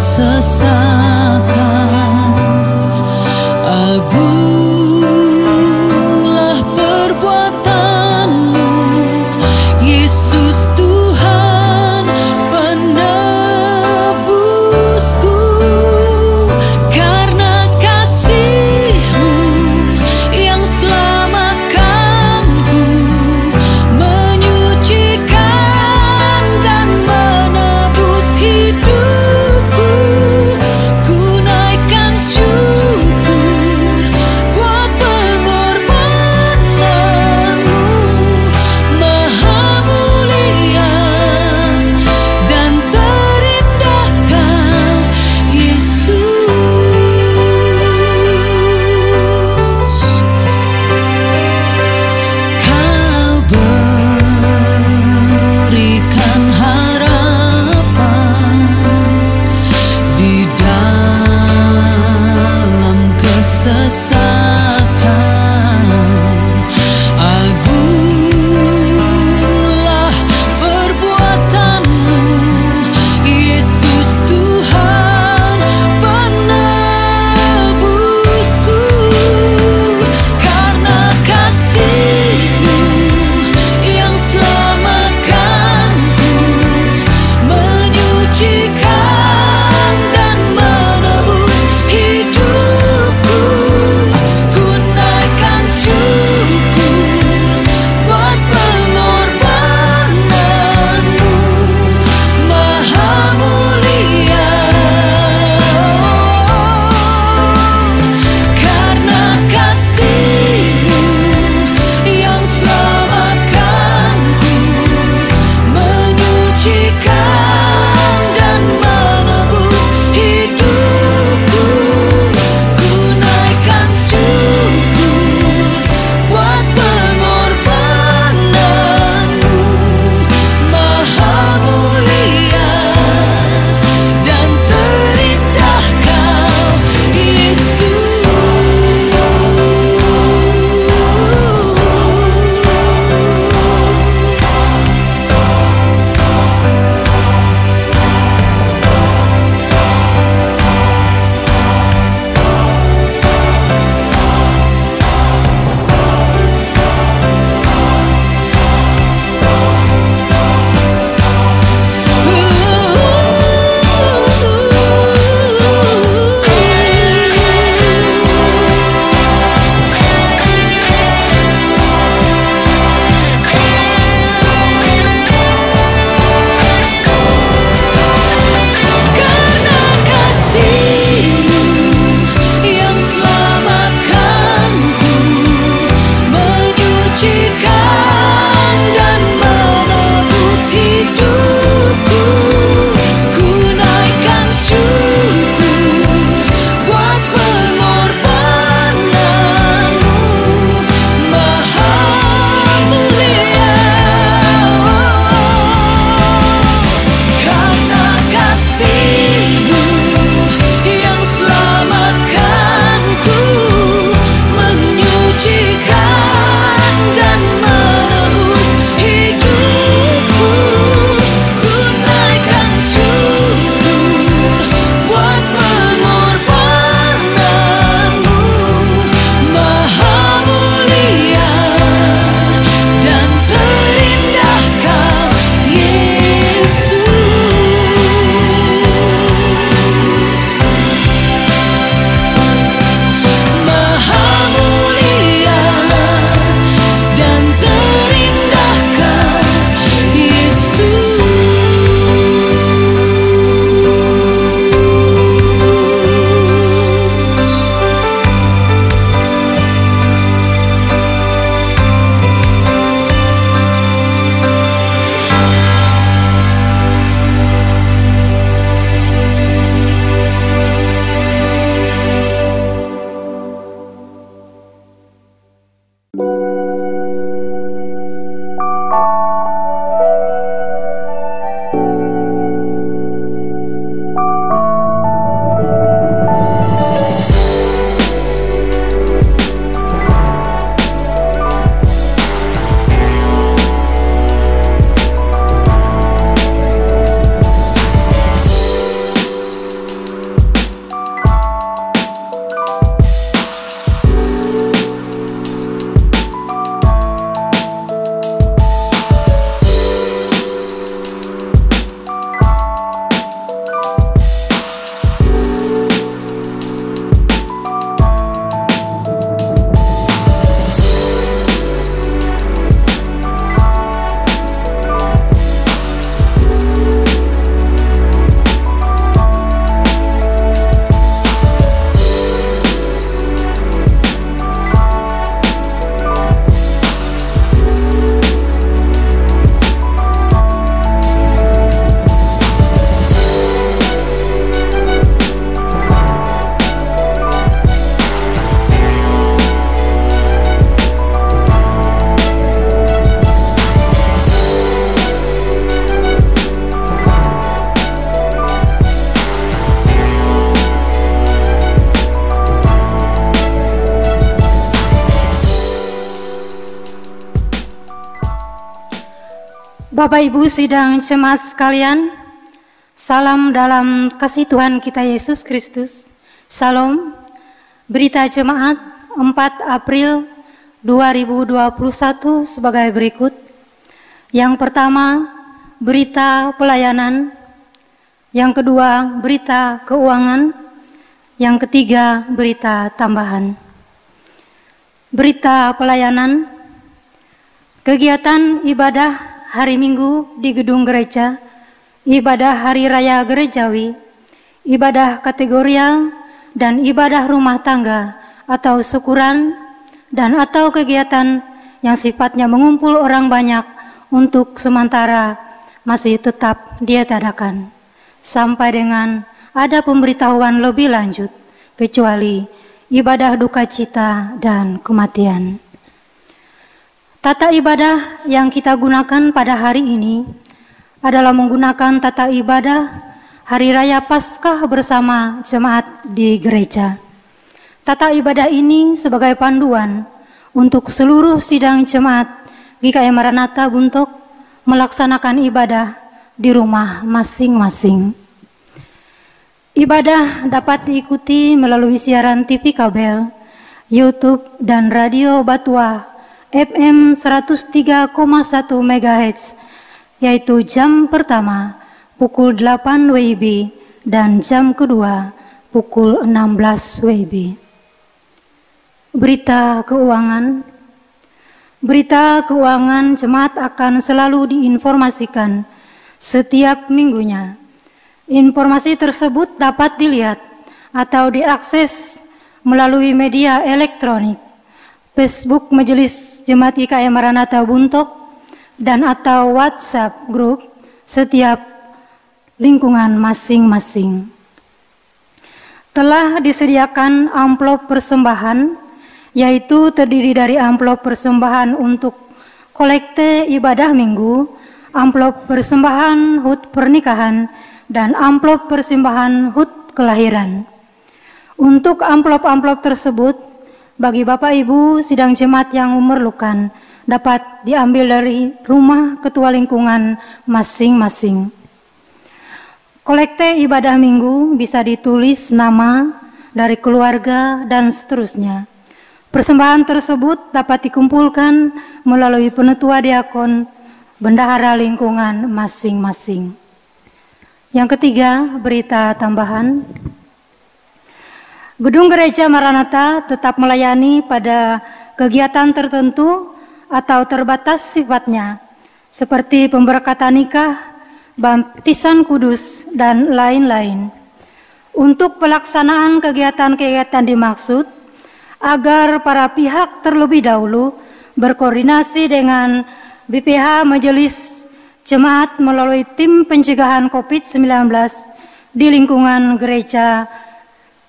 sesakan. Agunglah perbuatanmu, Yesus Tuhan penebusku. Karena kasih-Mu yang selamatkanku, menyucikan dan menebus hidupku. Bapak Ibu sidang jemaat sekalian, salam dalam kasih Tuhan kita Yesus Kristus. Salam. Berita jemaat 4 April 2021 sebagai berikut. Yang pertama, berita pelayanan. Yang kedua, berita keuangan. Yang ketiga, berita tambahan. Berita pelayanan. Kegiatan ibadah hari Minggu di gedung gereja, ibadah hari raya gerejawi, ibadah kategorial, dan ibadah rumah tangga atau syukuran, dan atau kegiatan yang sifatnya mengumpul orang banyak untuk sementara masih tetap diadakan sampai dengan ada pemberitahuan lebih lanjut, kecuali ibadah duka cita dan kematian. Tata ibadah yang kita gunakan pada hari ini adalah menggunakan tata ibadah Hari Raya Paskah bersama jemaat di gereja. Tata ibadah ini sebagai panduan untuk seluruh sidang jemaat GKI Maranatha Buntok melaksanakan ibadah di rumah masing-masing. Ibadah dapat diikuti melalui siaran TV kabel, YouTube, dan radio Batua FM 103,1 MHz, yaitu jam pertama pukul 8 WIB dan jam kedua pukul 16 WIB. Berita keuangan. Berita keuangan jemaat akan selalu diinformasikan setiap minggunya. Informasi tersebut dapat dilihat atau diakses melalui media elektronik, Facebook Majelis Jemaat GKI Maranatha Buntok, dan atau WhatsApp grup setiap lingkungan masing-masing. Telah disediakan amplop persembahan, yaitu terdiri dari amplop persembahan untuk kolekte ibadah minggu, amplop persembahan HUT pernikahan, dan amplop persembahan HUT kelahiran. Untuk amplop-amplop tersebut, bagi Bapak Ibu sidang jemaat yang memerlukan, dapat diambil dari rumah ketua lingkungan masing-masing. Kolekte ibadah minggu bisa ditulis nama dari keluarga dan seterusnya. Persembahan tersebut dapat dikumpulkan melalui penetua diakon bendahara lingkungan masing-masing. Yang ketiga, berita tambahan. Gedung Gereja Maranatha tetap melayani pada kegiatan tertentu atau terbatas sifatnya, seperti pemberkatan nikah, baptisan kudus, dan lain-lain. Untuk pelaksanaan kegiatan-kegiatan dimaksud, agar para pihak terlebih dahulu berkoordinasi dengan BPH Majelis Jemaat melalui tim pencegahan COVID-19 di lingkungan gereja,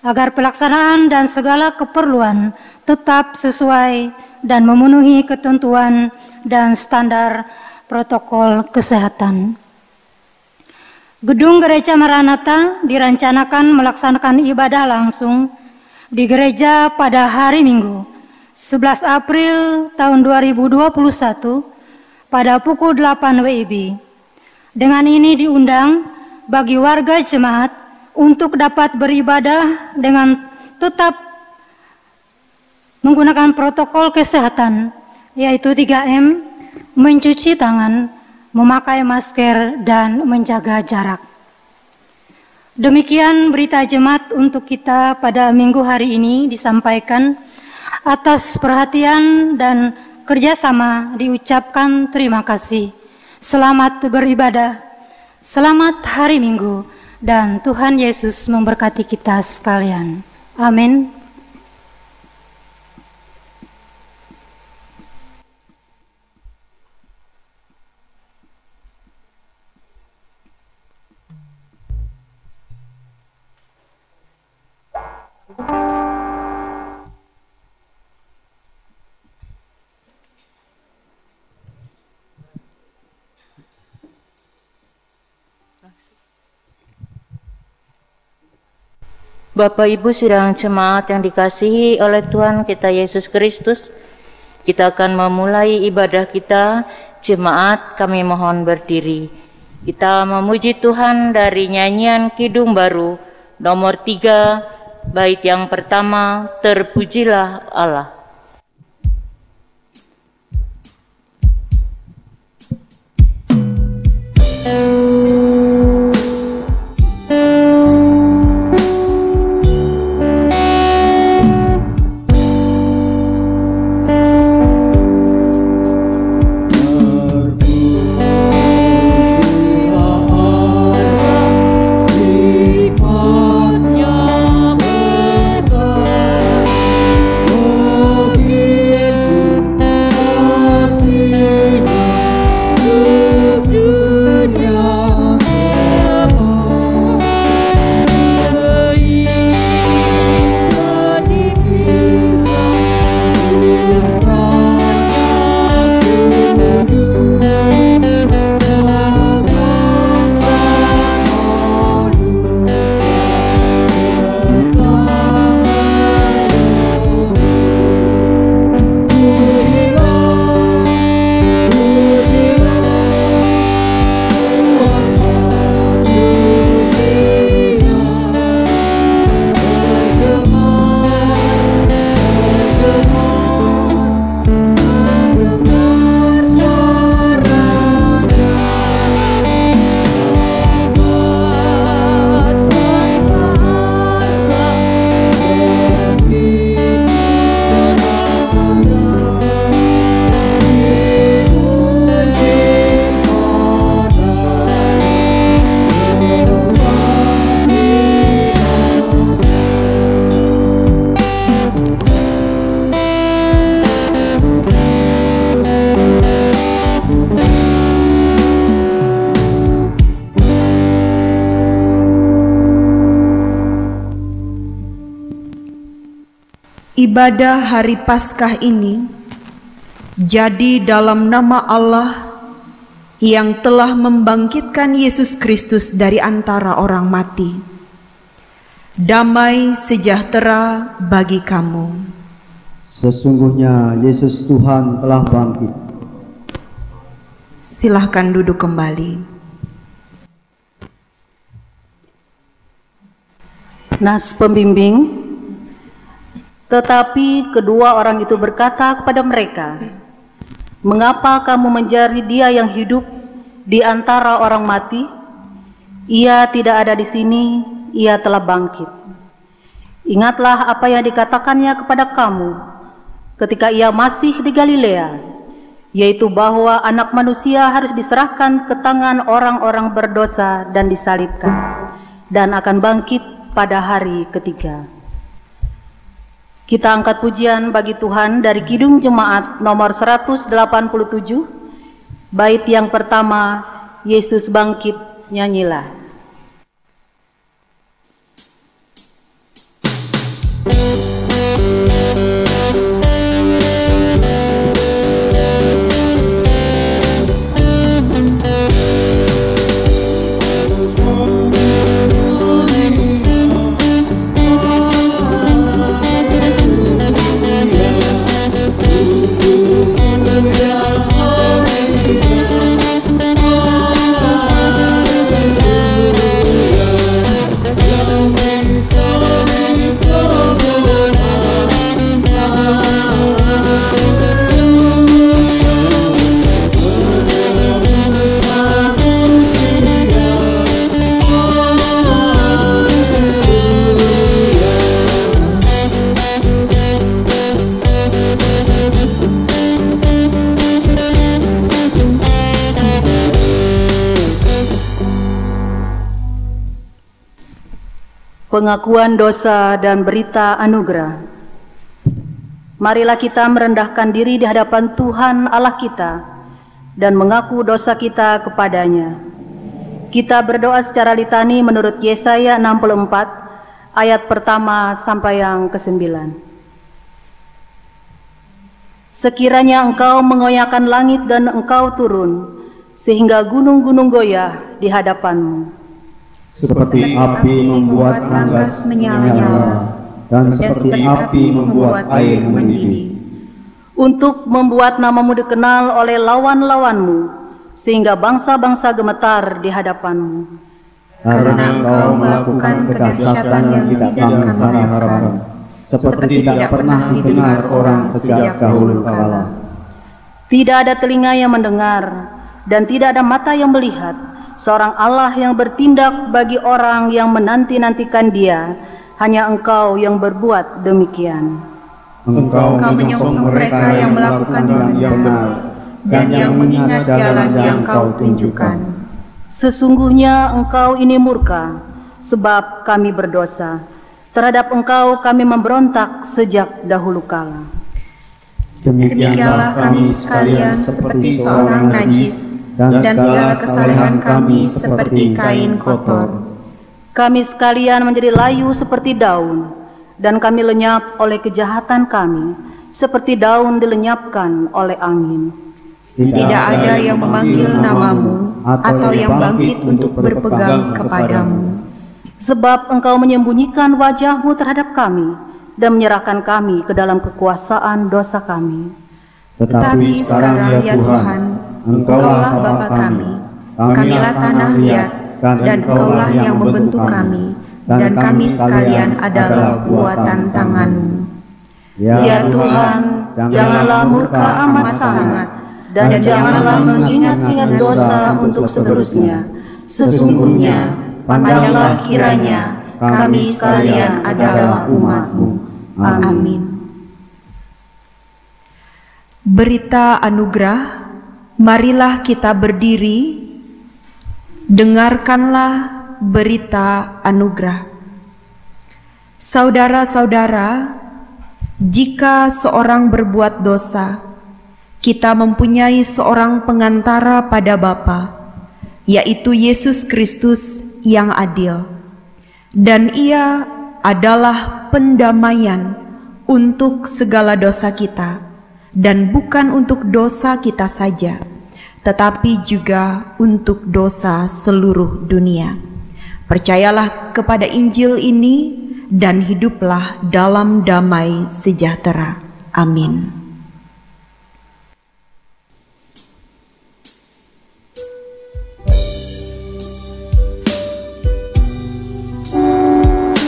agar pelaksanaan dan segala keperluan tetap sesuai dan memenuhi ketentuan dan standar protokol kesehatan. Gedung Gereja Maranatha dirancanakan melaksanakan ibadah langsung di gereja pada hari Minggu 11 April tahun 2021 pada pukul 8 WIB. Dengan ini diundang bagi warga jemaat untuk dapat beribadah dengan tetap menggunakan protokol kesehatan, yaitu 3M, mencuci tangan, memakai masker, dan menjaga jarak. Demikian berita jemaat untuk kita pada minggu hari ini disampaikan. Atas perhatian dan kerjasama diucapkan terima kasih. Selamat beribadah, selamat hari Minggu, dan Tuhan Yesus memberkati kita sekalian. Amin. Bapak Ibu sidang jemaat yang dikasihi oleh Tuhan kita Yesus Kristus, kita akan memulai ibadah kita Jemaat, kami mohon berdiri. Kita memuji Tuhan dari nyanyian Kidung Baru nomor 3, bait yang pertama, Terpujilah Allah. Ibadah hari Paskah ini jadi dalam nama Allah yang telah membangkitkan Yesus Kristus dari antara orang mati. Damai sejahtera bagi kamu. Sesungguhnya Yesus Tuhan telah bangkit. Silahkan duduk kembali. Nas pembimbing. Tetapi kedua orang itu berkata kepada mereka, "Mengapa kamu mencari Dia yang hidup di antara orang mati? Ia tidak ada di sini, Ia telah bangkit. Ingatlah apa yang dikatakannya kepada kamu ketika Ia masih di Galilea, yaitu bahwa Anak Manusia harus diserahkan ke tangan orang-orang berdosa dan disalibkan, dan akan bangkit pada hari ketiga." Kita angkat pujian bagi Tuhan dari Kidung Jemaat nomor 187, bait yang pertama, Yesus bangkit, nyanyilah. Pengakuan dosa dan berita anugerah. Marilah kita merendahkan diri di hadapan Tuhan Allah kita dan mengaku dosa kita kepadanya. Kita berdoa secara litani menurut Yesaya 64 ayat pertama sampai yang ke-9. Sekiranya engkau mengoyakkan langit dan engkau turun, sehingga gunung-gunung goyah di hadapanmu. Seperti api membuat unggas menyala, dan seperti api membuat air mendidih. untuk membuat namamu dikenal oleh lawan-lawanmu, sehingga bangsa-bangsa gemetar di hadapanmu. Karena Engkau melakukan kedahsyatan yang tidak kami harapkan, seperti tidak pernah didengar orang sejak dahulu kala. Tidak ada telinga yang mendengar, dan tidak ada mata yang melihat, seorang Allah yang bertindak bagi orang yang menanti-nantikan Dia. Hanya Engkau yang berbuat demikian. Engkau menyongsong mereka yang melakukan yang benar, dan yang mengingat jalan yang Kau tunjukkan. Sesungguhnya Engkau ini murka, sebab kami berdosa. Terhadap Engkau kami memberontak sejak dahulu kala. Demikianlah kami sekalian seperti seorang najis, dan segala kesalehan kami seperti kain kotor. Kami sekalian menjadi layu seperti daun, dan kami lenyap oleh kejahatan kami, seperti daun dilenyapkan oleh angin. Tidak ada yang memanggil namamu atau yang bangkit untuk berpegang kepadamu. Sebab Engkau menyembunyikan wajah-Mu terhadap kami, dan menyerahkan kami ke dalam kekuasaan dosa kami. Tetapi sekarang ya Tuhan, Engkaulah Bapa kami, kamilah tanah liat, dan Engkaulah yang membentuk kami, dan kami sekalian adalah buatan tangan-Mu. Ya Tuhan, janganlah murka amat sangat, dan janganlah mengingat-ingat dosa untuk seterusnya. Sesungguhnya, pandanglah kiranya kami sekalian adalah umat-Mu. Amin. Berita anugerah, marilah kita berdiri, dengarkanlah berita anugerah. Saudara-saudara, jika seorang berbuat dosa, kita mempunyai seorang pengantara pada Bapa, yaitu Yesus Kristus yang adil, dan Ia adalah pendamaian untuk segala dosa kita, dan bukan untuk dosa kita saja, tetapi juga untuk dosa seluruh dunia. Percayalah kepada Injil ini dan hiduplah dalam damai sejahtera. Amin. Agar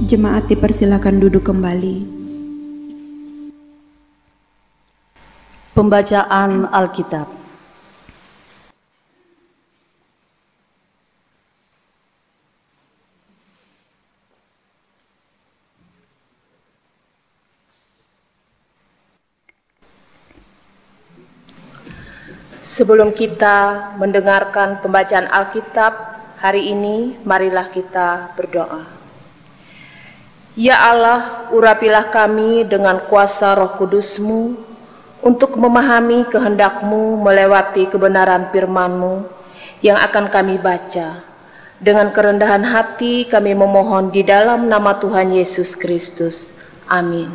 Jemaat dipersilakan duduk kembali. Pembacaan Alkitab. Sebelum kita mendengarkan pembacaan Alkitab hari ini, marilah kita berdoa. Ya Allah, urapilah kami dengan kuasa Roh Kudus-Mu untuk memahami kehendak-Mu melewati kebenaran firman-Mu yang akan kami baca. Dengan kerendahan hati kami memohon di dalam nama Tuhan Yesus Kristus. Amin.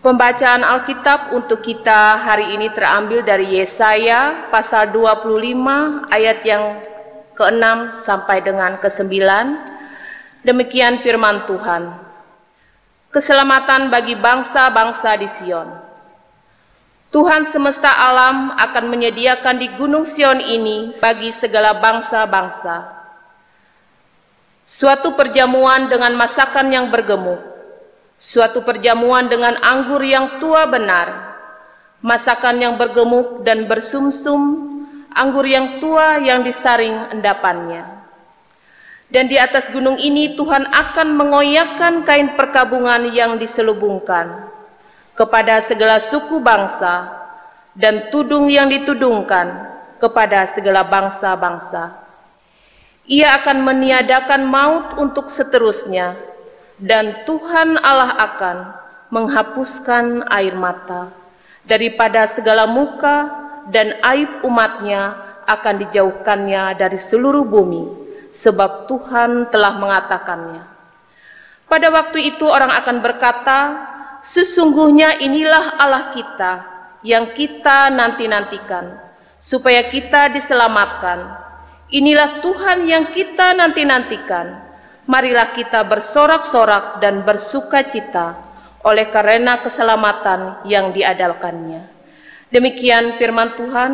Pembacaan Alkitab untuk kita hari ini terambil dari Yesaya pasal 25 ayat yang ke-6 sampai dengan ke-9. Demikian firman Tuhan. Keselamatan bagi bangsa-bangsa di Sion. Tuhan semesta alam akan menyediakan di gunung Sion ini bagi segala bangsa-bangsa suatu perjamuan dengan masakan yang bergemuk, suatu perjamuan dengan anggur yang tua benar, masakan yang bergemuk dan bersumsum, anggur yang tua yang disaring endapannya. Dan di atas gunung ini Tuhan akan mengoyakkan kain perkabungan yang diselubungkan kepada segala suku bangsa, dan tudung yang ditudungkan kepada segala bangsa-bangsa. Ia akan meniadakan maut untuk seterusnya, dan Tuhan Allah akan menghapuskan air mata daripada segala muka, dan aib umatnya akan dijauhkannya dari seluruh bumi, sebab Tuhan telah mengatakannya. Pada waktu itu orang akan berkata, sesungguhnya inilah Allah kita yang kita nanti-nantikan, supaya kita diselamatkan. Inilah Tuhan yang kita nanti-nantikan. Marilah kita bersorak-sorak dan bersukacita oleh karena keselamatan yang diadakannya. Demikian firman Tuhan.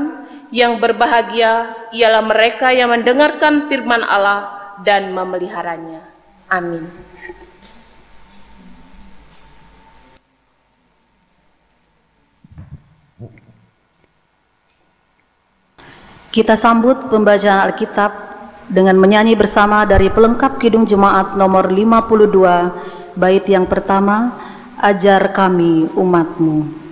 Yang berbahagia ialah mereka yang mendengarkan firman Allah dan memeliharanya. Amin. Kita sambut pembacaan Alkitab dengan menyanyi bersama dari pelengkap Kidung Jemaat nomor 52, bait yang pertama, Ajar Kami Umat-Mu.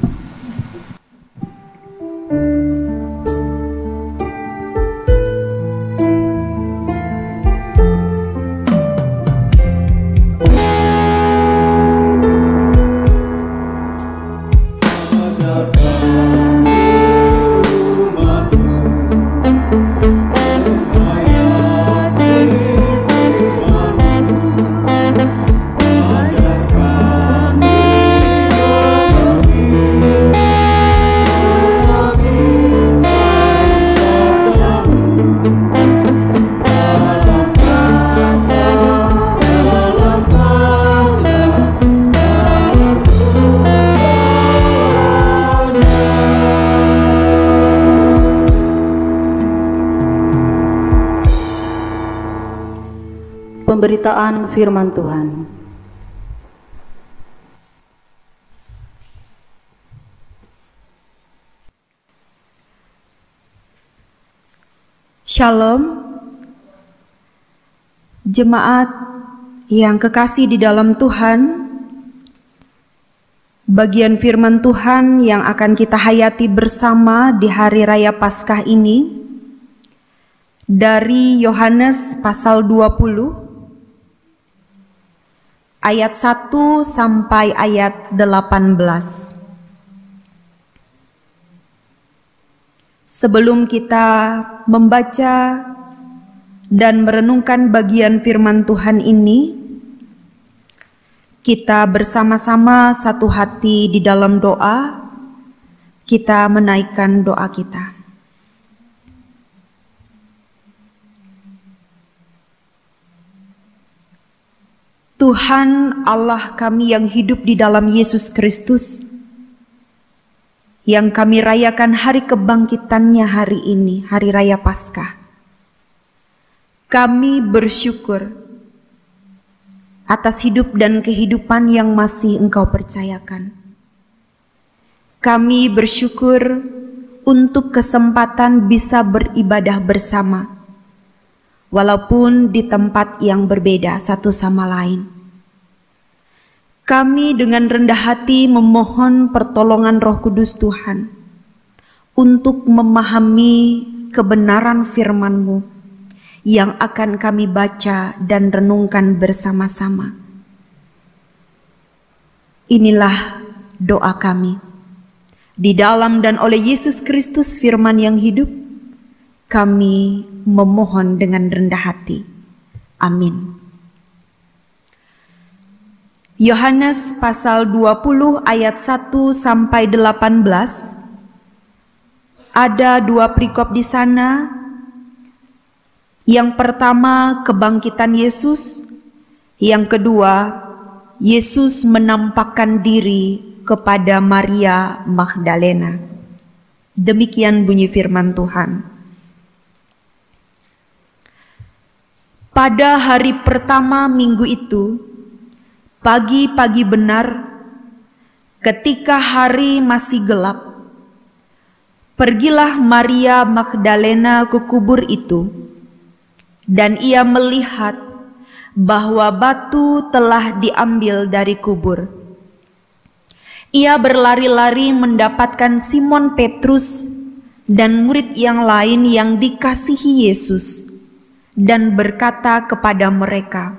Pemberitaan firman Tuhan. Shalom, jemaat yang kekasih di dalam Tuhan. Bagian firman Tuhan yang akan kita hayati bersama di hari raya Paskah ini dari Yohanes pasal 20 ayat 1 sampai ayat 18. Sebelum kita membaca dan merenungkan bagian firman Tuhan ini, kita bersama-sama satu hati di dalam doa, kita menaikkan doa kita. Tuhan Allah kami yang hidup di dalam Yesus Kristus, yang kami rayakan hari kebangkitannya hari ini, hari raya Paskah. Kami bersyukur atas hidup dan kehidupan yang masih Engkau percayakan. Kami bersyukur untuk kesempatan bisa beribadah bersama, walaupun di tempat yang berbeda satu sama lain. Kami dengan rendah hati memohon pertolongan Roh Kudus Tuhan untuk memahami kebenaran firman-Mu yang akan kami baca dan renungkan bersama-sama. Inilah doa kami. Di dalam dan oleh Yesus Kristus firman yang hidup, kami memohon dengan rendah hati. Amin. Yohanes pasal 20 ayat 1 sampai 18. Ada dua perikop di sana. Yang pertama, kebangkitan Yesus. Yang kedua, Yesus menampakkan diri kepada Maria Magdalena. Demikian bunyi firman Tuhan. Pada hari pertama minggu itu, pagi-pagi benar, ketika hari masih gelap, pergilah Maria Magdalena ke kubur itu, dan ia melihat bahwa batu telah diambil dari kubur. Ia berlari-lari mendapatkan Simon Petrus dan murid yang lain yang dikasihi Yesus, dan berkata kepada mereka,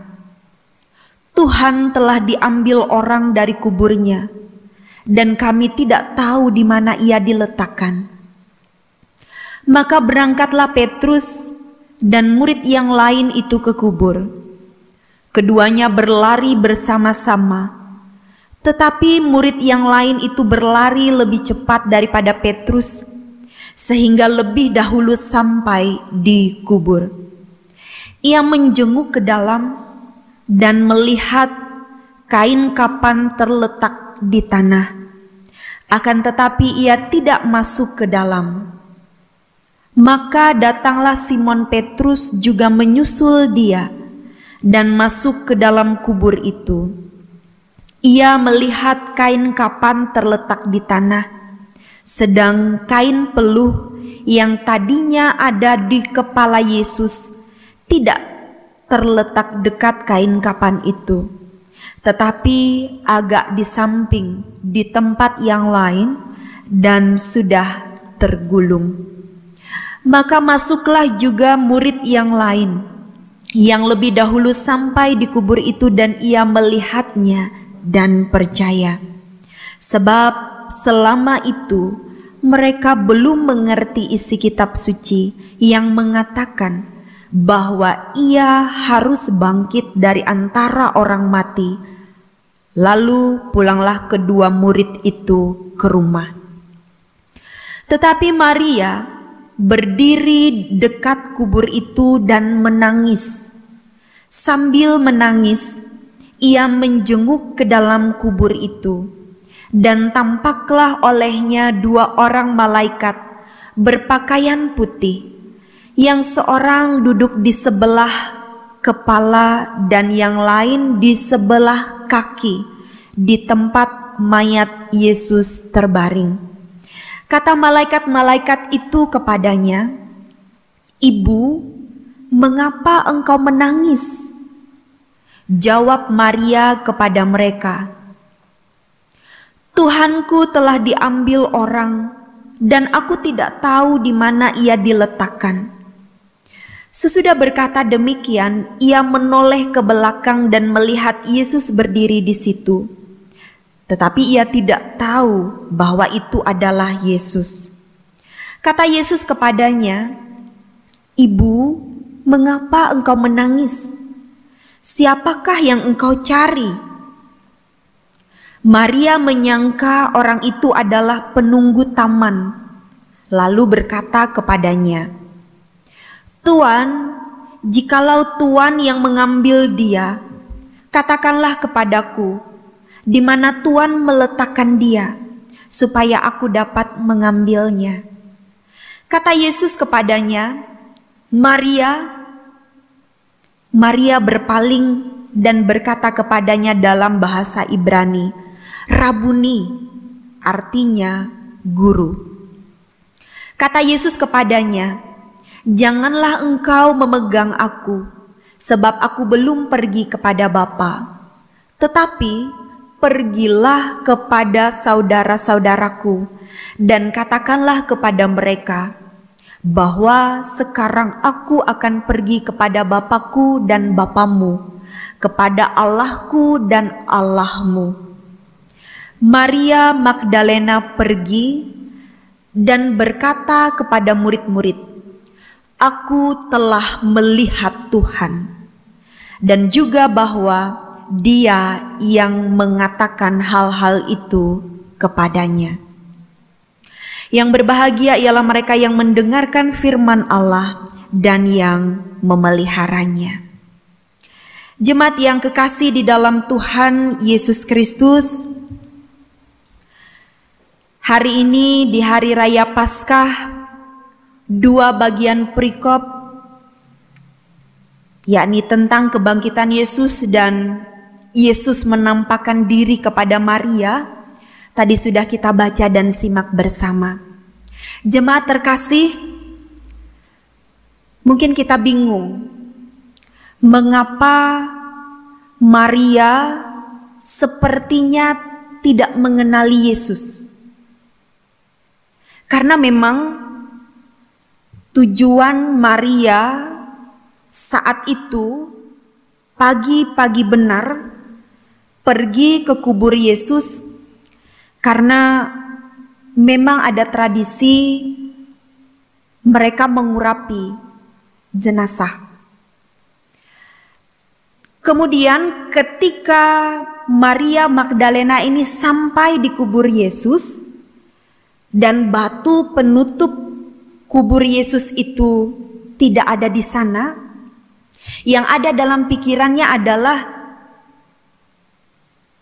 "Tuhan telah diambil orang dari kuburnya, dan kami tidak tahu di mana ia diletakkan." Maka berangkatlah Petrus dan murid yang lain itu ke kubur. Keduanya berlari bersama-sama, tetapi murid yang lain itu berlari lebih cepat daripada Petrus, sehingga lebih dahulu sampai di kubur. Ia menjenguk ke dalam dan melihat kain kapan terletak di tanah. Akan tetapi ia tidak masuk ke dalam. Maka datanglah Simon Petrus juga menyusul dia dan masuk ke dalam kubur itu. Ia melihat kain kapan terletak di tanah, sedang kain peluh yang tadinya ada di kepala Yesus tidak terletak dekat kain kapan itu, tetapi agak di samping di tempat yang lain dan sudah tergulung. Maka masuklah juga murid yang lain yang lebih dahulu sampai di kubur itu, dan ia melihatnya dan percaya, sebab selama itu mereka belum mengerti isi kitab suci yang mengatakan bahwa ia harus bangkit dari antara orang mati. Lalu pulanglah kedua murid itu ke rumah. Tetapi Maria berdiri dekat kubur itu dan menangis. Sambil menangis, ia menjenguk ke dalam kubur itu, dan tampaklah olehnya dua orang malaikat berpakaian putih, yang seorang duduk di sebelah kepala dan yang lain di sebelah kaki di tempat mayat Yesus terbaring. Kata malaikat-malaikat itu kepadanya, "Ibu, mengapa engkau menangis?" Jawab Maria kepada mereka, "Tuhanku telah diambil orang, dan aku tidak tahu di mana ia diletakkan." Sesudah berkata demikian, ia menoleh ke belakang dan melihat Yesus berdiri di situ. Tetapi ia tidak tahu bahwa itu adalah Yesus. Kata Yesus kepadanya, "Ibu, mengapa engkau menangis? Siapakah yang engkau cari?" Maria menyangka orang itu adalah penunggu taman, lalu berkata kepadanya, "Tuan, jikalau Tuan yang mengambil dia, katakanlah kepadaku, di mana Tuan meletakkan dia, supaya aku dapat mengambilnya." Kata Yesus kepadanya, "Maria." Maria berpaling dan berkata kepadanya dalam bahasa Ibrani, Rabuni, artinya guru. Kata Yesus kepadanya, janganlah engkau memegang aku, sebab aku belum pergi kepada Bapa. Tetapi pergilah kepada saudara-saudaraku dan katakanlah kepada mereka bahwa sekarang aku akan pergi kepada Bapakku dan Bapamu, kepada Allahku dan Allahmu. Maria Magdalena pergi dan berkata kepada murid-murid, aku telah melihat Tuhan, dan juga bahwa Dia yang mengatakan hal-hal itu kepadanya. Yang berbahagia ialah mereka yang mendengarkan firman Allah dan yang memeliharanya. Jemaat yang kekasih di dalam Tuhan Yesus Kristus, hari ini di hari raya Paskah, dua bagian perikop, yakni tentang kebangkitan Yesus dan Yesus menampakkan diri kepada Maria, tadi sudah kita baca dan simak bersama. Jemaat terkasih, mungkin kita bingung mengapa Maria sepertinya tidak mengenali Yesus. Karena memang tujuan Maria saat itu pagi-pagi benar pergi ke kubur Yesus karena memang ada tradisi mereka mengurapi jenazah. Kemudian ketika Maria Magdalena ini sampai di kubur Yesus dan batu penutup kubur Yesus itu tidak ada di sana, yang ada dalam pikirannya adalah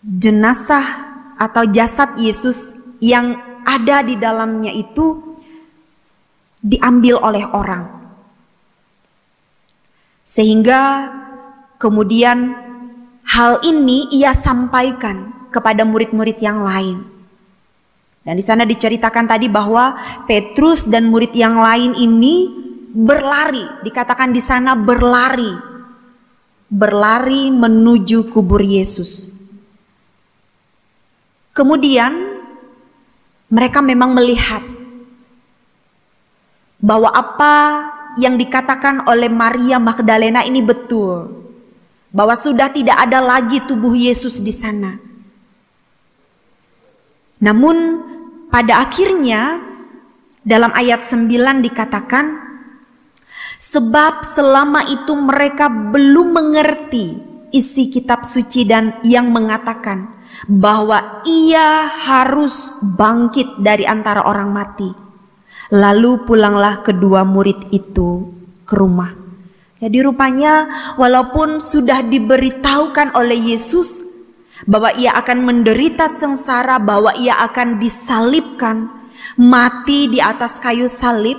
jenazah atau jasad Yesus yang ada di dalamnya itu diambil oleh orang. Sehingga kemudian hal ini ia sampaikan kepada murid-murid yang lain. Dan di sana diceritakan tadi bahwa Petrus dan murid yang lain ini berlari, dikatakan di sana berlari menuju kubur Yesus. Kemudian mereka memang melihat bahwa apa yang dikatakan oleh Maria Magdalena ini betul, bahwa sudah tidak ada lagi tubuh Yesus di sana. Namun pada akhirnya dalam ayat 9 dikatakan, sebab selama itu mereka belum mengerti isi kitab suci dan yang mengatakan bahwa ia harus bangkit dari antara orang mati. Lalu pulanglah kedua murid itu ke rumah. Jadi rupanya walaupun sudah diberitahukan oleh Yesus bahwa ia akan menderita sengsara, bahwa ia akan disalibkan, mati di atas kayu salib,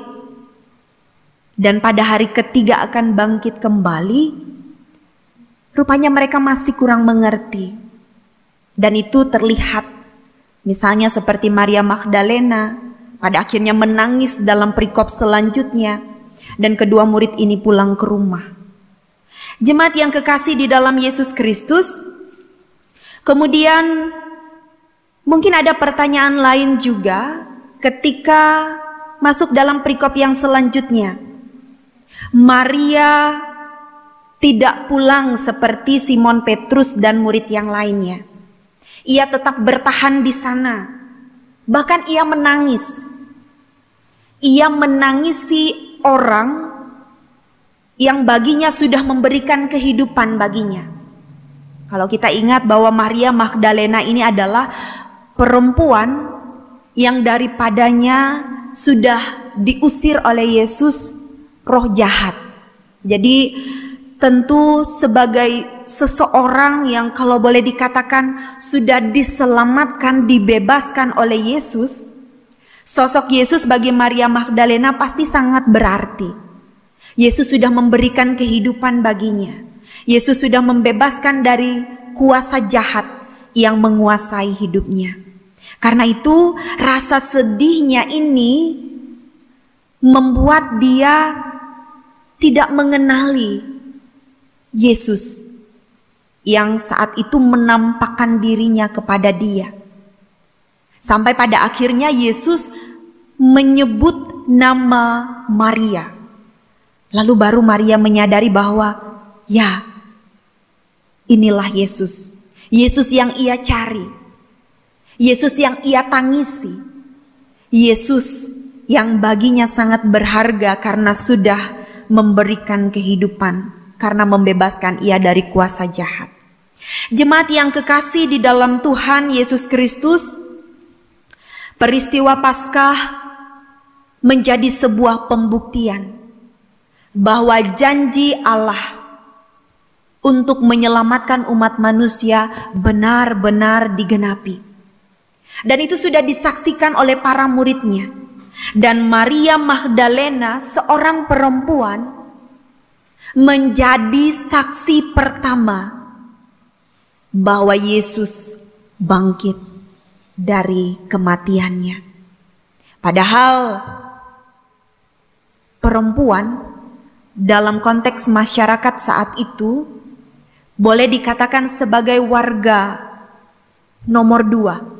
dan pada hari ketiga akan bangkit kembali, rupanya mereka masih kurang mengerti. Dan itu terlihat misalnya seperti Maria Magdalena pada akhirnya menangis dalam perikop selanjutnya, dan kedua murid ini pulang ke rumah. Jemaat yang kekasih di dalam Yesus Kristus, kemudian mungkin ada pertanyaan lain juga ketika masuk dalam perikop yang selanjutnya. Maria tidak pulang seperti Simon Petrus dan murid yang lainnya. Ia tetap bertahan di sana. Bahkan ia menangis. Ia menangisi orang yang baginya sudah memberikan kehidupan baginya. Kalau kita ingat bahwa Maria Magdalena ini adalah perempuan yang daripadanya sudah diusir oleh Yesus roh jahat. Jadi tentu sebagai seseorang yang kalau boleh dikatakan sudah diselamatkan, dibebaskan oleh Yesus, sosok Yesus bagi Maria Magdalena pasti sangat berarti. Yesus sudah memberikan kehidupan baginya. Yesus sudah membebaskan dari kuasa jahat yang menguasai hidupnya. Karena itu rasa sedihnya ini membuat dia tidak mengenali Yesus yang saat itu menampakkan dirinya kepada dia. Sampai pada akhirnya Yesus menyebut nama Maria. Lalu baru Maria menyadari bahwa ya, inilah Yesus. Yesus yang ia cari. Yesus yang ia tangisi. Yesus yang baginya sangat berharga karena sudah memberikan kehidupan, karena membebaskan ia dari kuasa jahat. Jemaat yang kekasih di dalam Tuhan Yesus Kristus, peristiwa Paskah menjadi sebuah pembuktian bahwa janji Allah untuk menyelamatkan umat manusia benar-benar digenapi. Dan itu sudah disaksikan oleh para muridnya. Dan Maria Magdalena, seorang perempuan, menjadi saksi pertama bahwa Yesus bangkit dari kematiannya. Padahal perempuan dalam konteks masyarakat saat itu boleh dikatakan sebagai warga nomor 2.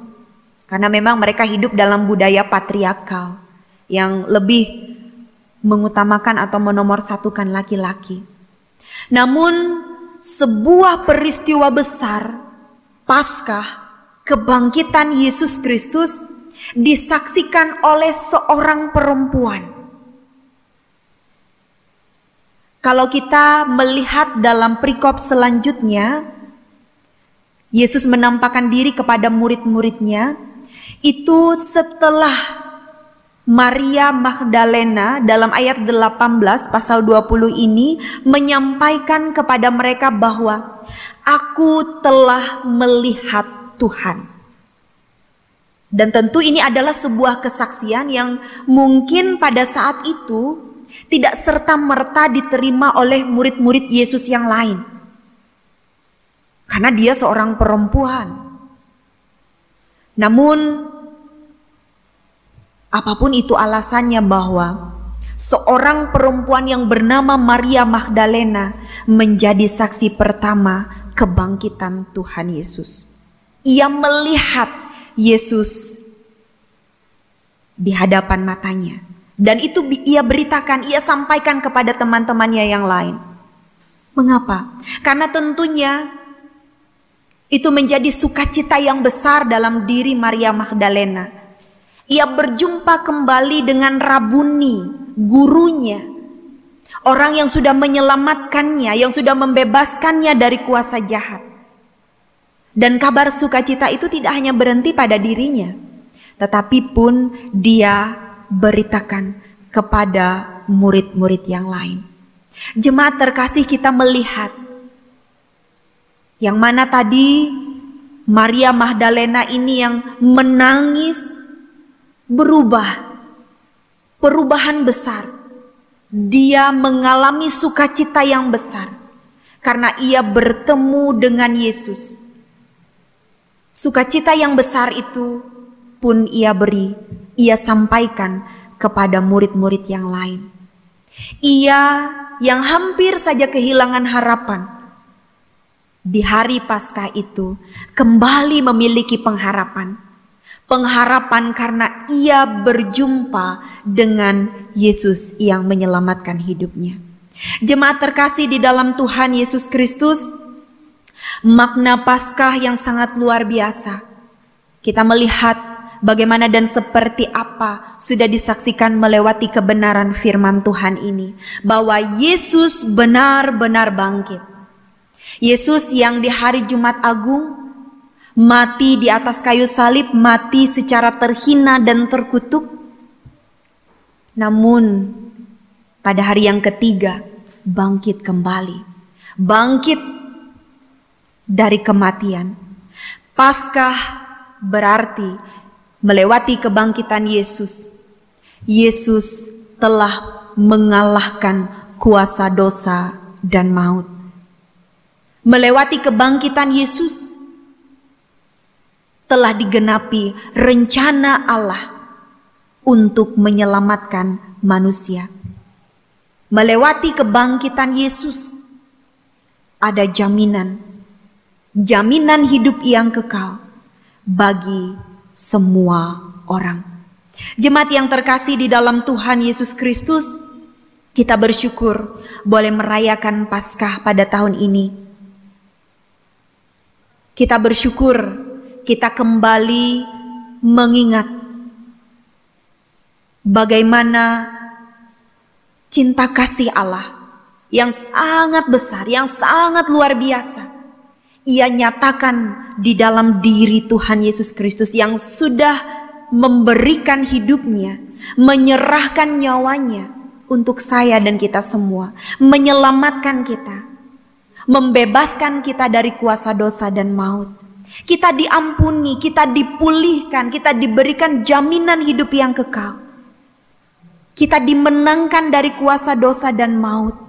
Karena memang mereka hidup dalam budaya patriarkal yang lebih mengutamakan atau menomorsatukan laki-laki. Namun sebuah peristiwa besar, Paskah, kebangkitan Yesus Kristus, disaksikan oleh seorang perempuan. Kalau kita melihat dalam perikop selanjutnya, Yesus menampakkan diri kepada murid-muridnya. Itu setelah Maria Magdalena dalam ayat 18 pasal 20 ini menyampaikan kepada mereka bahwa aku telah melihat Tuhan. Dan tentu ini adalah sebuah kesaksian yang mungkin pada saat itu tidak serta-merta diterima oleh murid-murid Yesus yang lain. Karena dia seorang perempuan. Namun apapun itu alasannya bahwa seorang perempuan yang bernama Maria Magdalena menjadi saksi pertama kebangkitan Tuhan Yesus. Ia melihat Yesus di hadapan matanya. Dan itu ia beritakan, ia sampaikan kepada teman-temannya yang lain. Mengapa? Karena tentunya itu menjadi sukacita yang besar dalam diri Maria Magdalena. Ia berjumpa kembali dengan Rabuni, gurunya. Orang yang sudah menyelamatkannya, yang sudah membebaskannya dari kuasa jahat. Dan kabar sukacita itu tidak hanya berhenti pada dirinya, tetapi pun dia beritakan kepada murid-murid yang lain. Jemaat terkasih, kita melihat yang mana tadi Maria Magdalena ini yang menangis berubah, perubahan besar. Dia mengalami sukacita yang besar karena ia bertemu dengan Yesus. Sukacita yang besar itu pun ia beri, ia sampaikan kepada murid-murid yang lain. Ia yang hampir saja kehilangan harapan, di hari Paskah itu kembali memiliki pengharapan. Pengharapan karena ia berjumpa dengan Yesus yang menyelamatkan hidupnya. Jemaat terkasih di dalam Tuhan Yesus Kristus, makna Paskah yang sangat luar biasa. Kita melihat bagaimana dan seperti apa sudah disaksikan melewati kebenaran firman Tuhan ini, bahwa Yesus benar-benar bangkit. Yesus yang di hari Jumat Agung mati di atas kayu salib, mati secara terhina dan terkutuk. Namun pada hari yang ketiga bangkit kembali, bangkit dari kematian. Paskah berarti melewati kebangkitan Yesus. Yesus telah mengalahkan kuasa dosa dan maut. melewati kebangkitan Yesus, telah digenapi rencana Allah untuk menyelamatkan manusia. Melewati kebangkitan Yesus, ada jaminan hidup yang kekal bagi semua orang. Jemaat yang terkasih di dalam Tuhan Yesus Kristus, kita bersyukur boleh merayakan Paskah pada tahun ini. Kita bersyukur kita kembali mengingat bagaimana cinta kasih Allah yang sangat besar, yang sangat luar biasa. Ia nyatakan di dalam diri Tuhan Yesus Kristus yang sudah memberikan hidupnya, menyerahkan nyawanya untuk saya dan kita semua, menyelamatkan kita, membebaskan kita dari kuasa dosa dan maut. Kita diampuni, kita dipulihkan, kita diberikan jaminan hidup yang kekal. Kita dimenangkan dari kuasa dosa dan maut.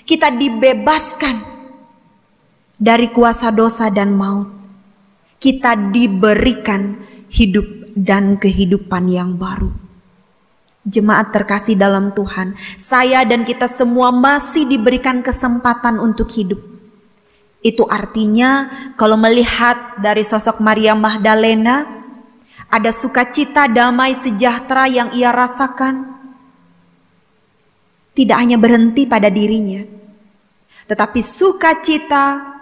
Kita dibebaskan dari kuasa dosa dan maut. Kita diberikan hidup dan kehidupan yang baru. Jemaat terkasih dalam Tuhan, saya dan kita semua masih diberikan kesempatan untuk hidup. Itu artinya kalau melihat dari sosok Maria Magdalena, ada sukacita, damai, sejahtera yang ia rasakan. Tidak hanya berhenti pada dirinya, tetapi sukacita,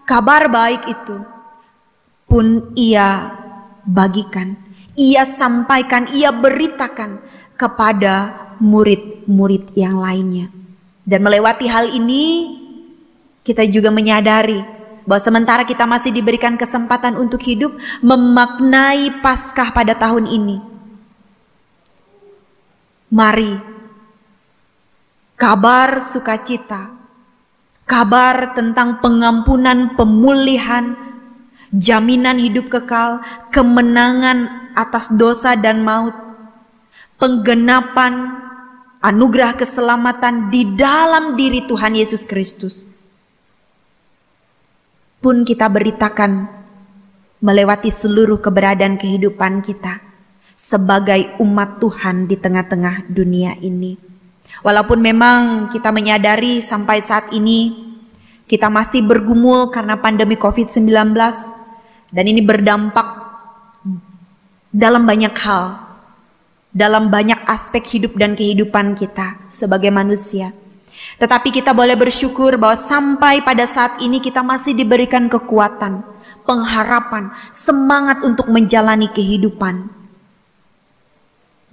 kabar baik itu pun ia bagikan, ia sampaikan, ia beritakan kepada murid-murid yang lainnya. Dan melewati hal ini, kita juga menyadari bahwa sementara kita masih diberikan kesempatan untuk hidup, memaknai Paskah pada tahun ini. Mari, kabar sukacita, kabar tentang pengampunan, pemulihan, jaminan hidup kekal, kemenangan atas dosa dan maut, penggenapan anugerah keselamatan di dalam diri Tuhan Yesus Kristus pun kita beritakan melewati seluruh keberadaan kehidupan kita sebagai umat Tuhan di tengah-tengah dunia ini. Walaupun memang kita menyadari sampai saat ini kita masih bergumul karena pandemi COVID-19, dan ini berdampak dalam banyak hal, dalam banyak aspek hidup dan kehidupan kita sebagai manusia. Tetapi kita boleh bersyukur bahwa sampai pada saat ini kita masih diberikan kekuatan, pengharapan, semangat untuk menjalani kehidupan.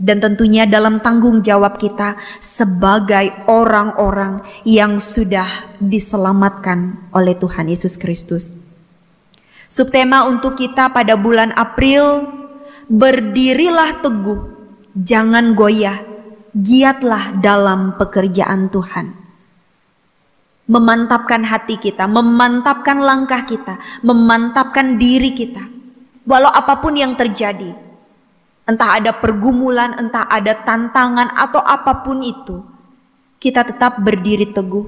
Dan tentunya dalam tanggung jawab kita sebagai orang-orang yang sudah diselamatkan oleh Tuhan Yesus Kristus. Subtema untuk kita pada bulan April, berdirilah teguh, jangan goyah, giatlah dalam pekerjaan Tuhan. Memantapkan hati kita, memantapkan langkah kita, memantapkan diri kita. Walau apapun yang terjadi, entah ada pergumulan, entah ada tantangan atau apapun itu, kita tetap berdiri teguh,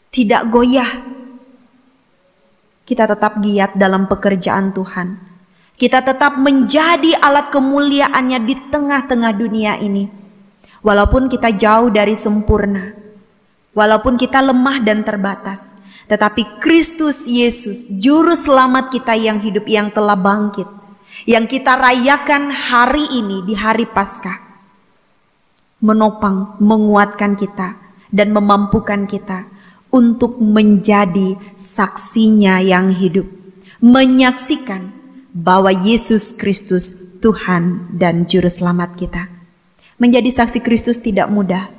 tidak goyah. Kita tetap giat dalam pekerjaan Tuhan. Kita tetap menjadi alat kemuliaannya di tengah-tengah dunia ini. Walaupun kita jauh dari sempurna, walaupun kita lemah dan terbatas, tetapi Kristus Yesus, Juru Selamat kita yang hidup, yang telah bangkit, yang kita rayakan hari ini di hari Paskah, menopang, menguatkan kita, dan memampukan kita untuk menjadi saksinya yang hidup, menyaksikan bahwa Yesus Kristus Tuhan dan Juru Selamat kita. Menjadi saksi Kristus tidak mudah.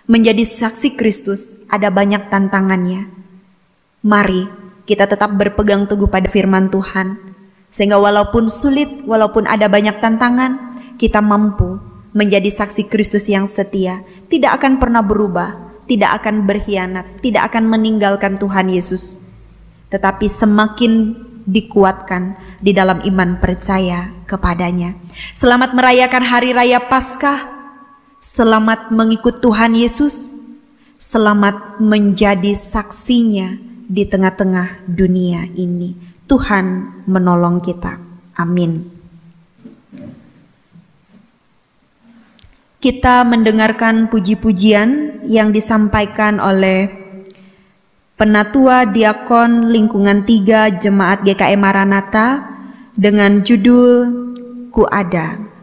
Menjadi saksi Kristus ada banyak tantangannya. Mari kita tetap berpegang teguh pada firman Tuhan, sehingga walaupun sulit, walaupun ada banyak tantangan, kita mampu menjadi saksi Kristus yang setia, tidak akan pernah berubah, tidak akan berkhianat, tidak akan meninggalkan Tuhan Yesus, tetapi semakin dikuatkan di dalam iman percaya kepadanya. Selamat merayakan Hari Raya Paskah. Selamat mengikut Tuhan Yesus, selamat menjadi saksinya di tengah-tengah dunia ini. Tuhan menolong kita. Amin. Kita mendengarkan puji-pujian yang disampaikan oleh Penatua Diakon Lingkungan 3 Jemaat GKM Maranatha dengan judul Ku Ada.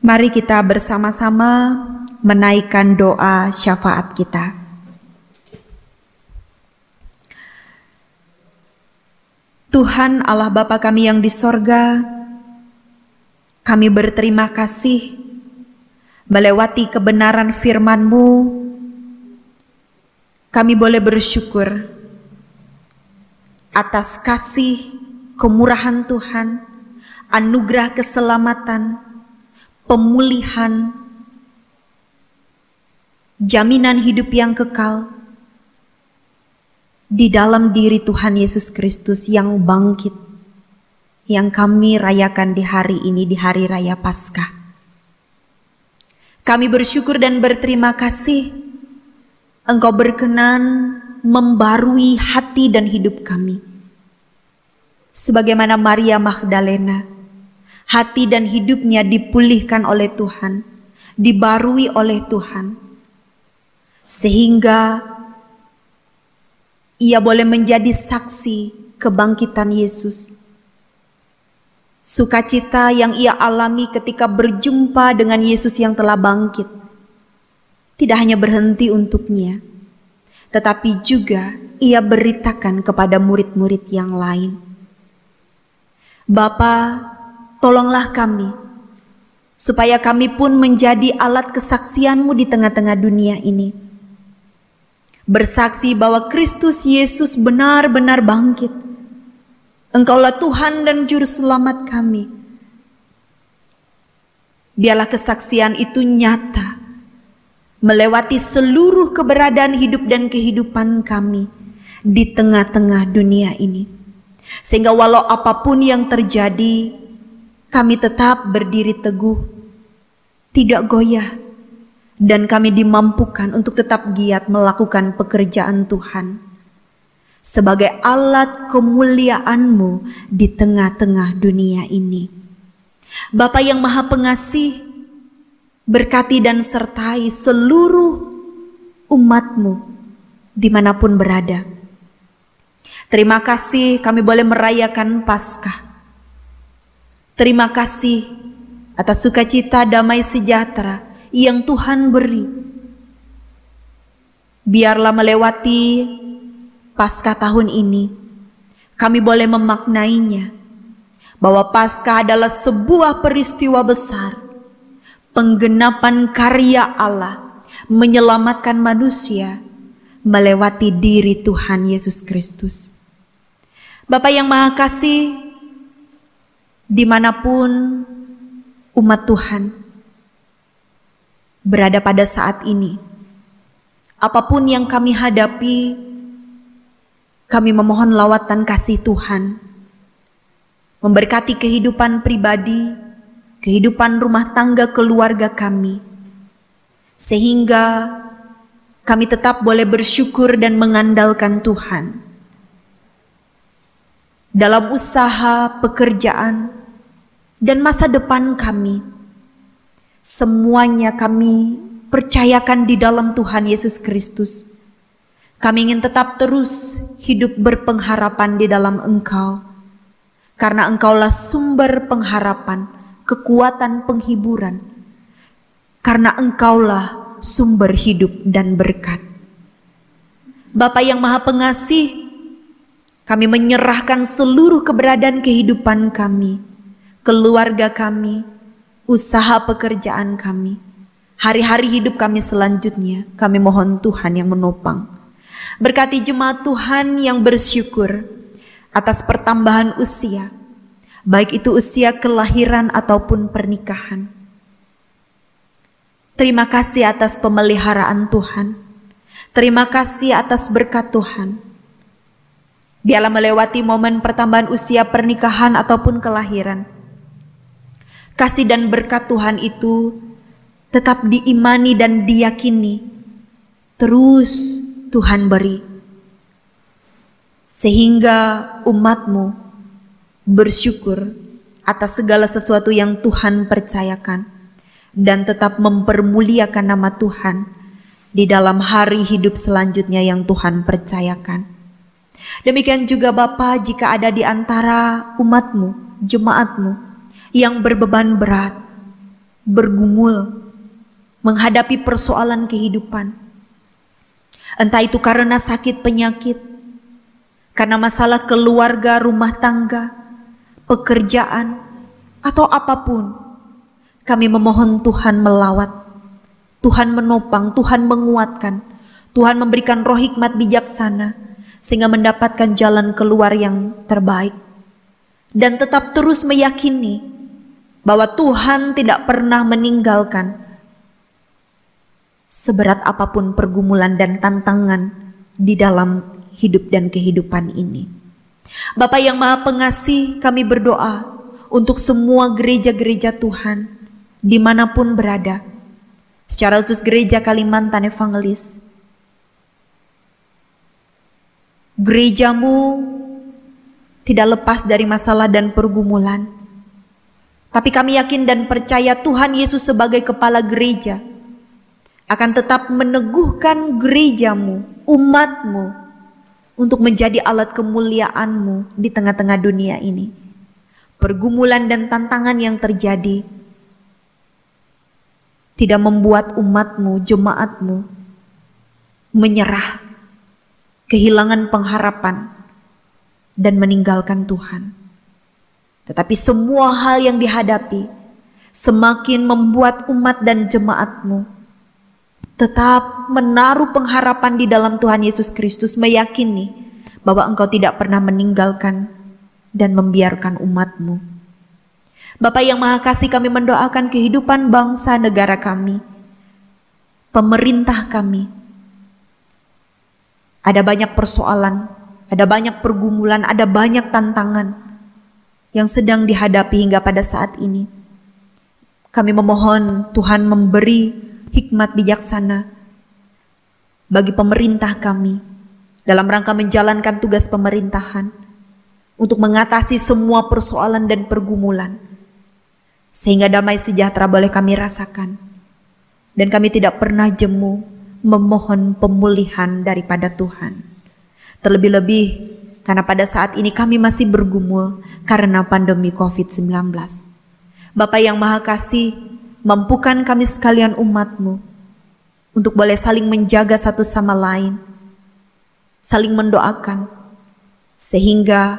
Mari kita bersama-sama menaikkan doa syafaat kita. Tuhan Allah Bapa kami yang di sorga, kami berterima kasih melewati kebenaran firman-Mu. Kami boleh bersyukur atas kasih, kemurahan Tuhan, anugerah keselamatan, pemulihan, jaminan hidup yang kekal di dalam diri Tuhan Yesus Kristus yang bangkit, yang kami rayakan di hari ini, di hari raya Paskah. Kami bersyukur dan berterima kasih Engkau berkenan membarui hati dan hidup kami. Sebagaimana Maria Magdalena, hati dan hidupnya dipulihkan oleh Tuhan, dibarui oleh Tuhan, sehingga ia boleh menjadi saksi kebangkitan Yesus. Sukacita yang ia alami ketika berjumpa dengan Yesus yang telah bangkit tidak hanya berhenti untuknya, tetapi juga ia beritakan kepada murid-murid yang lain. Bapa, tolonglah kami, supaya kami pun menjadi alat kesaksian-Mu di tengah-tengah dunia ini. Bersaksi bahwa Kristus Yesus benar-benar bangkit. Engkaulah Tuhan dan Juru Selamat kami. Biarlah kesaksian itu nyata, melewati seluruh keberadaan hidup dan kehidupan kami di tengah-tengah dunia ini. Sehingga walau apapun yang terjadi, kami tetap berdiri teguh, tidak goyah, dan kami dimampukan untuk tetap giat melakukan pekerjaan Tuhan sebagai alat kemuliaan-Mu di tengah-tengah dunia ini. Bapa yang Maha Pengasih, berkati dan sertai seluruh umat-Mu dimanapun berada. Terima kasih kami boleh merayakan Paskah. Terima kasih atas sukacita damai sejahtera yang Tuhan beri. Biarlah melewati Paskah tahun ini, kami boleh memaknainya bahwa Paskah adalah sebuah peristiwa besar, penggenapan karya Allah menyelamatkan manusia melewati diri Tuhan Yesus Kristus. Bapa yang Maha Kasih, dimanapun umat Tuhan berada pada saat ini, apapun yang kami hadapi, kami memohon lawatan kasih Tuhan memberkati kehidupan pribadi, kehidupan rumah tangga keluarga kami, sehingga kami tetap boleh bersyukur dan mengandalkan Tuhan dalam usaha, pekerjaan, dan masa depan kami. Semuanya kami percayakan di dalam Tuhan Yesus Kristus. Kami ingin tetap terus hidup berpengharapan di dalam Engkau, karena Engkaulah sumber pengharapan, kekuatan penghiburan, karena Engkaulah sumber hidup dan berkat. Bapa yang Maha Pengasih, kami menyerahkan seluruh keberadaan kehidupan kami, keluarga kami, usaha pekerjaan kami, hari-hari hidup kami selanjutnya. Kami mohon Tuhan yang menopang. Berkati jemaat Tuhan yang bersyukur atas pertambahan usia, baik itu usia kelahiran ataupun pernikahan. Terima kasih atas pemeliharaan Tuhan. Terima kasih atas berkat Tuhan. Biarlah melewati momen pertambahan usia pernikahan ataupun kelahiran, kasih dan berkat Tuhan itu tetap diimani dan diyakini terus Tuhan beri, sehingga umat-Mu bersyukur atas segala sesuatu yang Tuhan percayakan dan tetap mempermuliakan nama Tuhan di dalam hari hidup selanjutnya yang Tuhan percayakan. Demikian juga Bapa, jika ada di antara umat-Mu, jemaat-Mu yang berbeban berat, bergumul, menghadapi persoalan kehidupan, entah itu karena sakit penyakit, karena masalah keluarga, rumah tangga, pekerjaan, atau apapun, kami memohon Tuhan melawat, Tuhan menopang, Tuhan menguatkan, Tuhan memberikan roh hikmat bijaksana, sehingga mendapatkan jalan keluar yang terbaik, dan tetap terus meyakini bahwa Tuhan tidak pernah meninggalkan seberat apapun pergumulan dan tantangan di dalam hidup dan kehidupan ini. Bapa yang Maha Pengasih, kami berdoa untuk semua gereja-gereja Tuhan dimanapun berada, secara khusus gereja Kalimantan Evangelis. Gerejamu tidak lepas dari masalah dan pergumulan, tapi kami yakin dan percaya Tuhan Yesus sebagai kepala gereja akan tetap meneguhkan gerejamu, umatmu, untuk menjadi alat kemuliaan-Mu di tengah-tengah dunia ini. Pergumulan dan tantangan yang terjadi tidak membuat umat-Mu, jemaat-Mu menyerah, kehilangan pengharapan, dan meninggalkan Tuhan. Tetapi semua hal yang dihadapi semakin membuat umat dan jemaat-Mu tetap menaruh pengharapan di dalam Tuhan Yesus Kristus, meyakini bahwa Engkau tidak pernah meninggalkan dan membiarkan umat-Mu. Bapa yang Maha Kasih, kami mendoakan kehidupan bangsa negara kami, pemerintah kami. Ada banyak persoalan, ada banyak pergumulan, ada banyak tantangan yang sedang dihadapi hingga pada saat ini. Kami memohon Tuhan memberi hikmat bijaksana bagi pemerintah kami dalam rangka menjalankan tugas pemerintahan untuk mengatasi semua persoalan dan pergumulan, sehingga damai sejahtera boleh kami rasakan, dan kami tidak pernah jemu memohon pemulihan daripada Tuhan. Terlebih-lebih karena pada saat ini kami masih bergumul karena pandemi COVID-19. Bapa yang Maha Kasih, mampukan kami sekalian umat-Mu untuk boleh saling menjaga satu sama lain, saling mendoakan, sehingga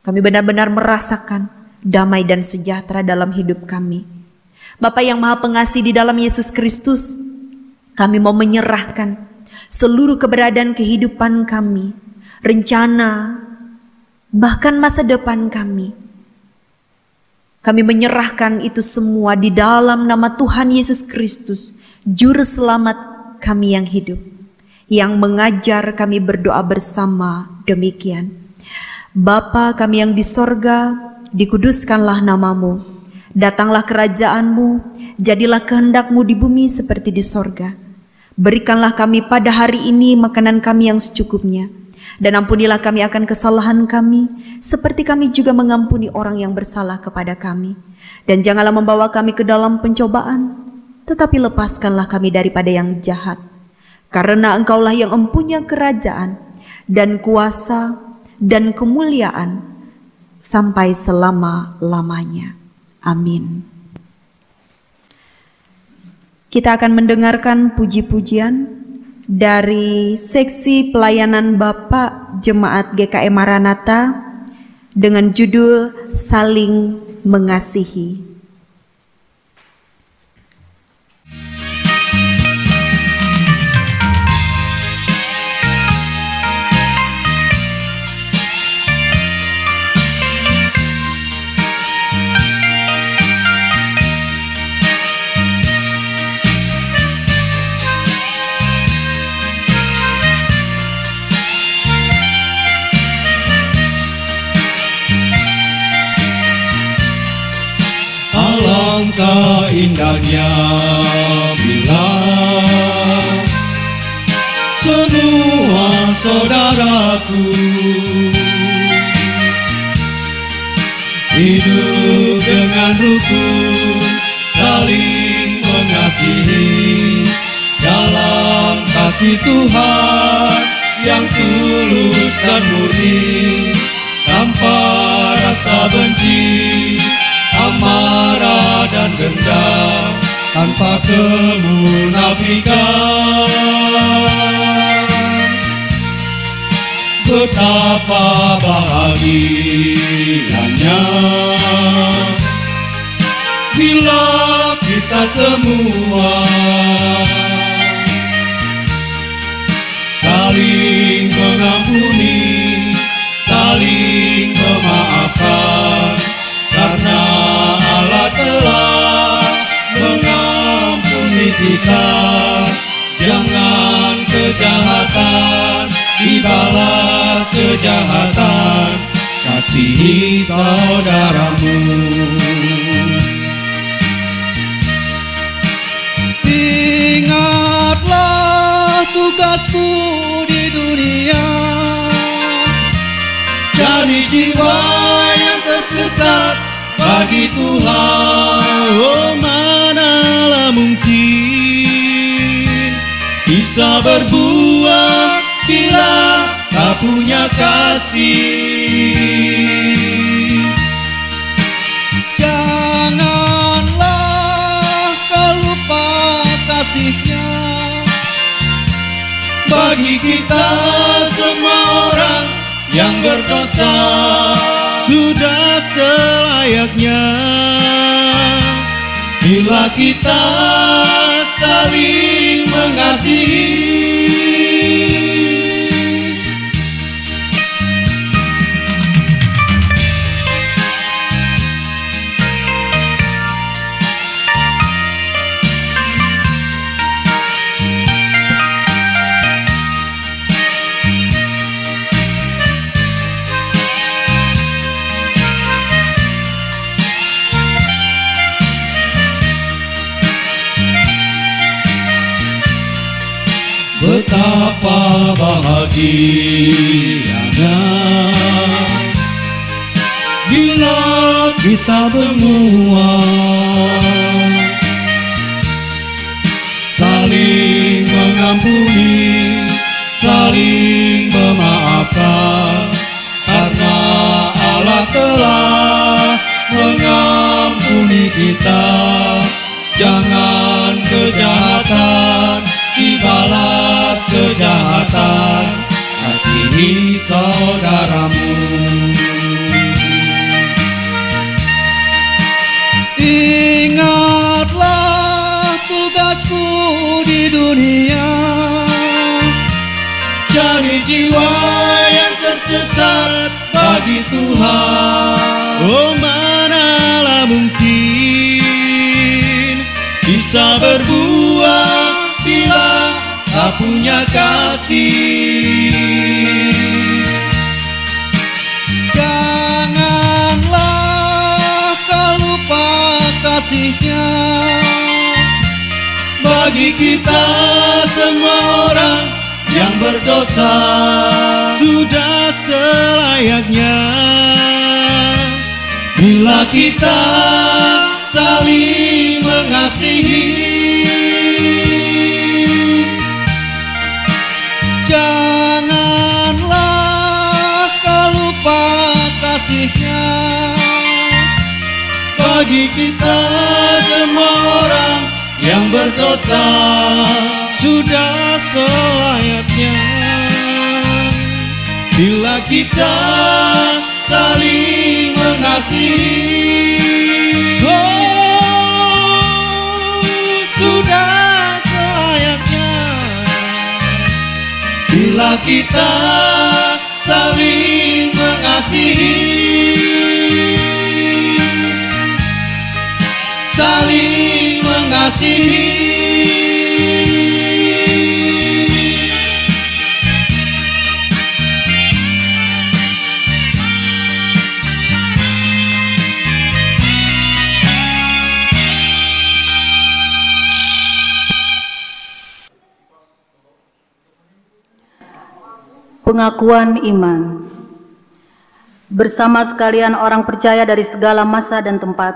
kami benar-benar merasakan damai dan sejahtera dalam hidup kami. Bapa yang Maha Pengasih, di dalam Yesus Kristus, kami mau menyerahkan seluruh keberadaan kehidupan kami, rencana, bahkan masa depan kami. Kami menyerahkan itu semua di dalam nama Tuhan Yesus Kristus, Juru Selamat kami yang hidup, yang mengajar kami berdoa bersama demikian. Bapa kami yang di sorga, dikuduskanlah namamu, datanglah kerajaan-Mu, jadilah kehendak-Mu di bumi seperti di sorga. Berikanlah kami pada hari ini makanan kami yang secukupnya, dan ampunilah kami akan kesalahan kami, seperti kami juga mengampuni orang yang bersalah kepada kami. Dan janganlah membawa kami ke dalam pencobaan, tetapi lepaskanlah kami daripada yang jahat. Karena Engkaulah yang mempunyai kerajaan, dan kuasa, dan kemuliaan, sampai selama-lamanya. Amin. Kita akan mendengarkan puji-pujian dari seksi pelayanan Bapak Jemaat GKM Maranatha dengan judul Saling Mengasihi. Alangkah indahnya bila semua saudaraku hidup dengan rukun, saling mengasihi dalam kasih Tuhan yang tulus dan murni, tanpa rasa benci, amarah dan dendam, tanpa kemunafikan. Betapa bahagianya bila kita semua saling mengasihi kita, jangan kejahatan dibalas kejahatan, kasihi saudaramu. Ingatlah tugasku di dunia, cari jiwa yang tersesat bagi Tuhan. Oh, manalah mungkin bisa berbuah bila tak punya kasih. Janganlah kau lupa kasihnya bagi kita semua orang yang berdosa. Sudah selayaknya bila kita saling mengasihi. Betapa bahagianya bila kita semua saling mengampuni, saling memaafkan, karena Allah telah mengampuni kita. Jangan kejahatan dibalas kejahatan, kasihi saudaramu. Ingatlah tugasku di dunia, cari jiwa yang tersesat bagi Tuhan. Oh, manalah mungkin bisa berbuah bila tak punya kasih. Janganlah kau lupa kasihnya bagi kita semua orang yang berdosa. Sudah selayaknya bila kita saling mengasihi. Janganlah kau lupa kasihnya bagi kita semua orang yang berdosa. Sudah selayaknya bila kita saling mengasihi. Oh, sudah selayaknya bila kita saling mengasihi, saling mengasihi. Pengakuan iman. Bersama sekalian orang percaya dari segala masa dan tempat,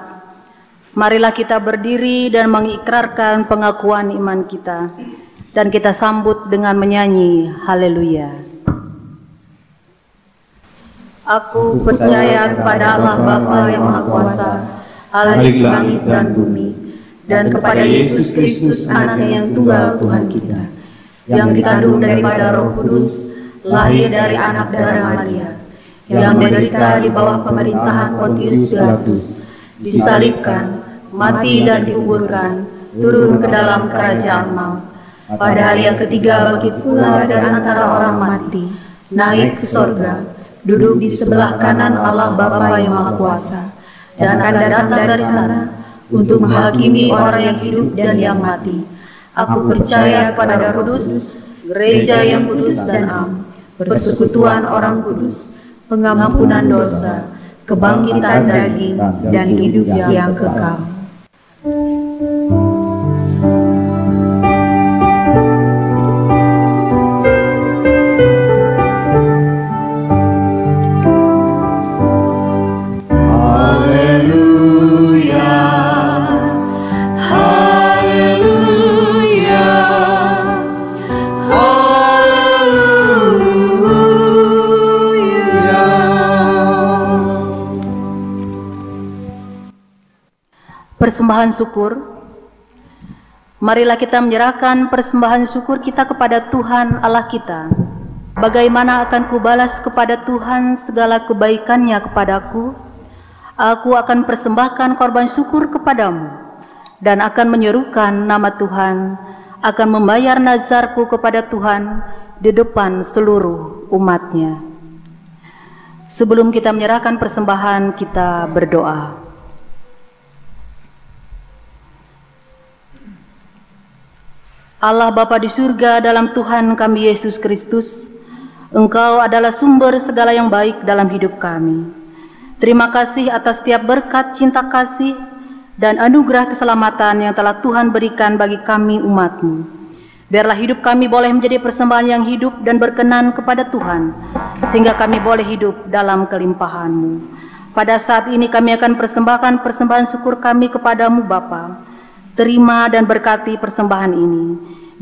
marilah kita berdiri dan mengikrarkan pengakuan iman kita, dan kita sambut dengan menyanyi haleluya. Aku percaya kepada Allah Bapa yang Maha Kuasa, Khalik langit dan bumi, dan kepada Yesus Kristus Anaknya yang tunggal Tuhan kita, yang dikandung daripada Roh Kudus, lahir dari anak darah Maria, yang menderita di bawah pemerintahan Pontius Pilatus, disalibkan, mati dan dikuburkan, turun ke dalam kerajaan maut. Pada hari yang ketiga bangkit pula dari antara orang mati, naik ke sorga, duduk di sebelah kanan Allah Bapa yang Maha Kuasa, dan akan datang dari sana untuk menghakimi orang yang hidup dan yang mati. Aku percaya kepada Roh Kudus, gereja yang kudus dan am, persekutuan orang kudus, pengampunan dosa, kebangkitan daging, dan hidup yang kekal. Persembahan syukur. Marilah kita menyerahkan persembahan syukur kita kepada Tuhan Allah kita. Bagaimana akan kubalas kepada Tuhan segala kebaikannya kepadaku? Aku akan persembahkan korban syukur kepadamu dan akan menyerukan nama Tuhan, akan membayar nazarku kepada Tuhan di depan seluruh umatnya. Sebelum kita menyerahkan persembahan, kita berdoa. Allah Bapa di surga, dalam Tuhan kami Yesus Kristus, Engkau adalah sumber segala yang baik dalam hidup kami. Terima kasih atas setiap berkat, cinta kasih, dan anugerah keselamatan yang telah Tuhan berikan bagi kami umat-Mu. Biarlah hidup kami boleh menjadi persembahan yang hidup dan berkenan kepada Tuhan, sehingga kami boleh hidup dalam kelimpahan-Mu. Pada saat ini kami akan persembahkan persembahan syukur kami kepadamu Bapa. Terima dan berkati persembahan ini.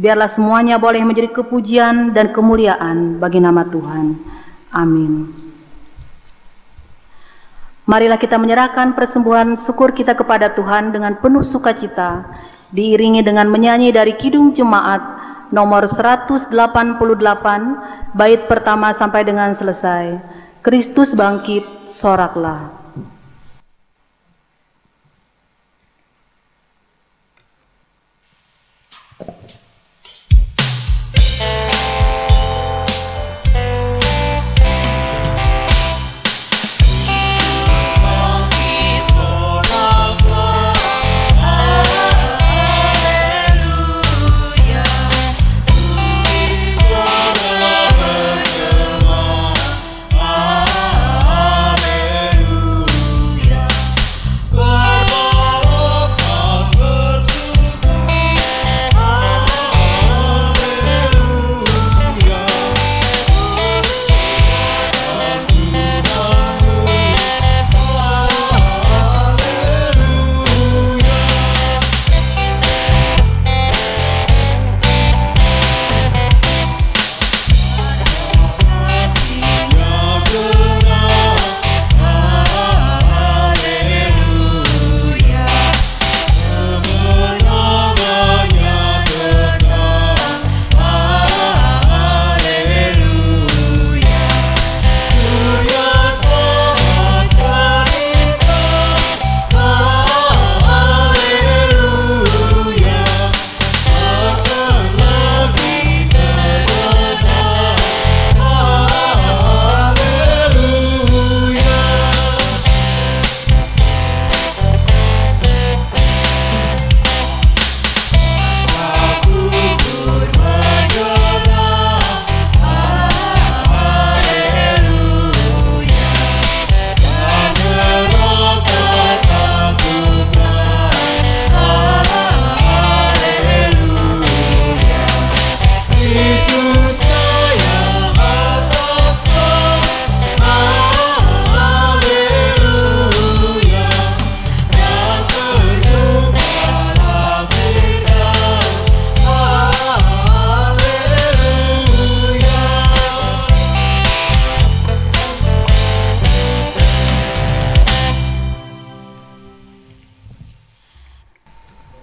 Biarlah semuanya boleh menjadi kepujian dan kemuliaan bagi nama Tuhan. Amin. Marilah kita menyerahkan persembahan syukur kita kepada Tuhan dengan penuh sukacita, diiringi dengan menyanyi dari Kidung Jemaat nomor 188, bait pertama sampai dengan selesai. Kristus bangkit, soraklah.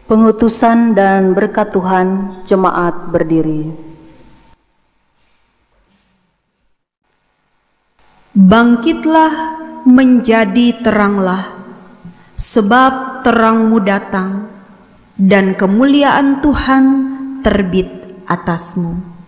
Pengutusan dan berkat Tuhan, jemaat berdiri. Bangkitlah menjadi teranglah, sebab terangmu datang, dan kemuliaan Tuhan terbit atasmu.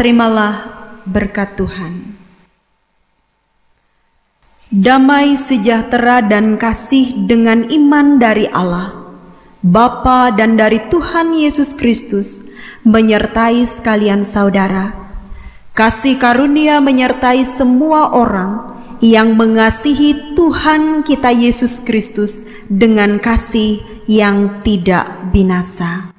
Terimalah berkat Tuhan. Damai sejahtera dan kasih dengan iman dari Allah, Bapa dan dari Tuhan Yesus Kristus menyertai sekalian saudara. Kasih karunia menyertai semua orang yang mengasihi Tuhan kita Yesus Kristus dengan kasih yang tidak binasa.